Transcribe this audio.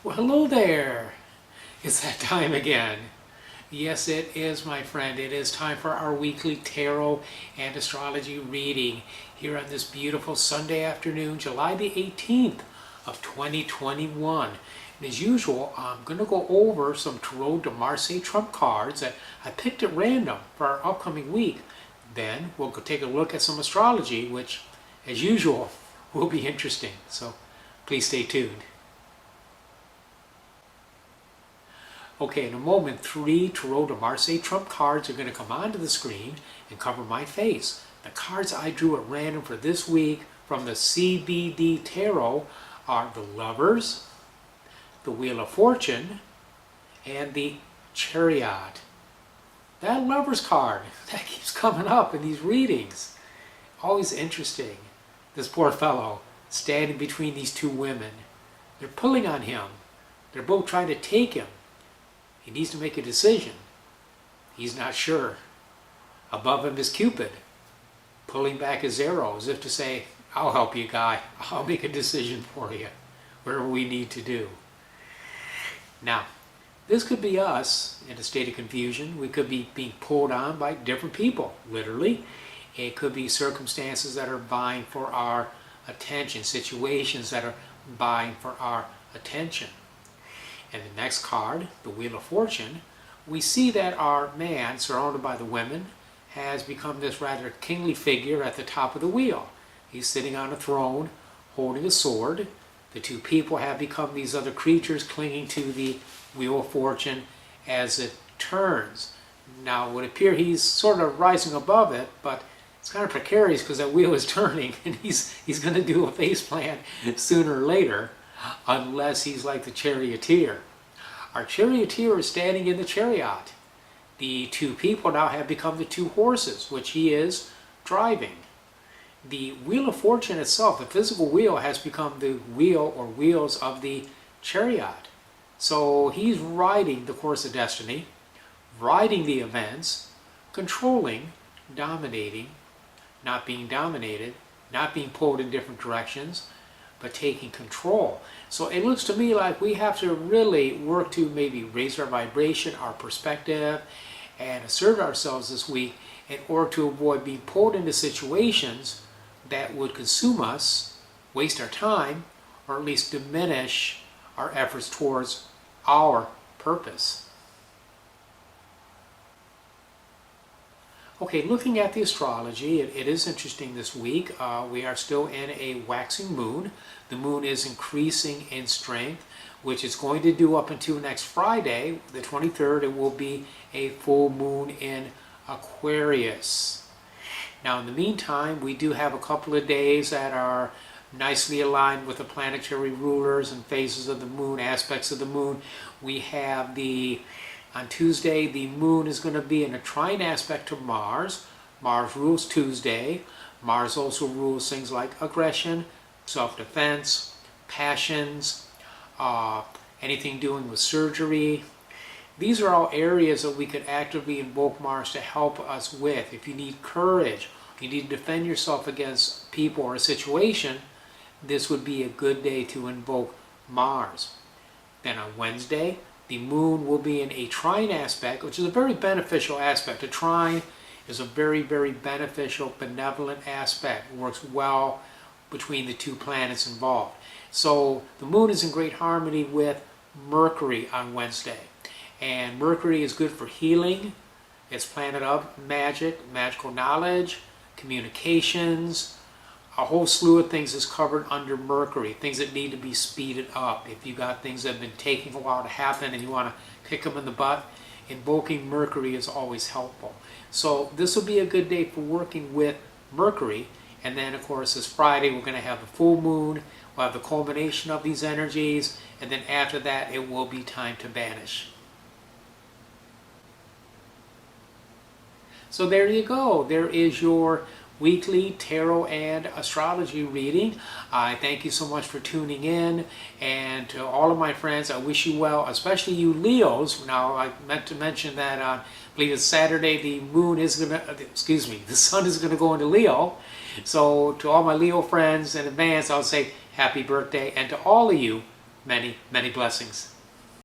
Well, hello there. It's that time again. Yes, it is, my friend. It is time for our weekly tarot and astrology reading here on this beautiful Sunday afternoon, July the 18th of 2021. And as usual, I'm going to go over some Tarot de Marseille trump cards that I picked at random for our upcoming week. Then we'll go take a look at some astrology, which, as usual, will be interesting. So please stay tuned. Okay, in a moment, 3 Tarot de Marseille trump cards are going to come onto the screen and cover my face. The cards I drew at random for this week from the CBD Tarot are the Lovers, the Wheel of Fortune, and the Chariot. That Lovers card, that keeps coming up in these readings. Always interesting. This poor fellow standing between these two women. They're pulling on him. They're both trying to take him. He needs to make a decision. He's not sure. Above him is Cupid, pulling back his arrow as if to say, I'll help you, guy. I'll make a decision for you, whatever we need to do. Now, this could be us in a state of confusion. We could be being pulled on by different people, literally. It could be circumstances that are vying for our attention, situations that are vying for our attention. And the next card, the Wheel of Fortune, we see that our man, surrounded by the women, has become this rather kingly figure at the top of the wheel. He's sitting on a throne, holding a sword. The two people have become these other creatures clinging to the Wheel of Fortune as it turns. Now, it would appear he's sort of rising above it, but it's kind of precarious because that wheel is turning, and he's going to do a face plant sooner or later, unless he's like the charioteer. Our charioteer is standing in the chariot. The two people now have become the two horses, which he is driving. The Wheel of Fortune itself, the physical wheel, has become the wheel or wheels of the chariot. So he's riding the course of destiny, riding the events, controlling, dominating, not being dominated, not being pulled in different directions, but taking control. So it looks to me like we have to really work to maybe raise our vibration, our perspective, and assert ourselves this week in order to avoid being pulled into situations that would consume us, waste our time, or at least diminish our efforts towards our purpose. Okay, looking at the astrology, it is interesting this week. We are still in a waxing moon. The moon is increasing in strength, which it's going to do up until next Friday, the 23rd. It will be a full moon in Aquarius. Now, in the meantime, we do have a couple of days that are nicely aligned with the planetary rulers and phases of the moon, aspects of the moon. We have on Tuesday, the moon is going to be in a trine aspect to Mars. Mars rules Tuesday. Mars also rules things like aggression, self-defense, passions, anything doing with surgery. These are all areas that we could actively invoke Mars to help us with. If you need courage, you need to defend yourself against people or a situation, this would be a good day to invoke Mars. Then on Wednesday, the moon will be in a trine aspect, which is a very beneficial aspect. A trine is a very, very beneficial, benevolent aspect. It works well between the two planets involved. So the moon is in great harmony with Mercury on Wednesday. And Mercury is good for healing. It's planet of magic, magical knowledge, communications. A whole slew of things is covered under Mercury, things that need to be speeded up. If you got things that have been taking a while to happen and you want to kick them in the butt, invoking Mercury is always helpful. So this will be a good day for working with Mercury. And then, of course, this Friday, we're going to have the full moon. We'll have the culmination of these energies. And then after that, it will be time to banish. So there you go. There is your weekly tarot and astrology reading. I thank you so much for tuning in, and to all of my friends, I wish you well, especially you Leos. Now, I meant to mention that I believe it's Saturday, the sun is going to go into Leo. So to all my Leo friends in advance, I'll say happy birthday, and to all of you, many, many blessings.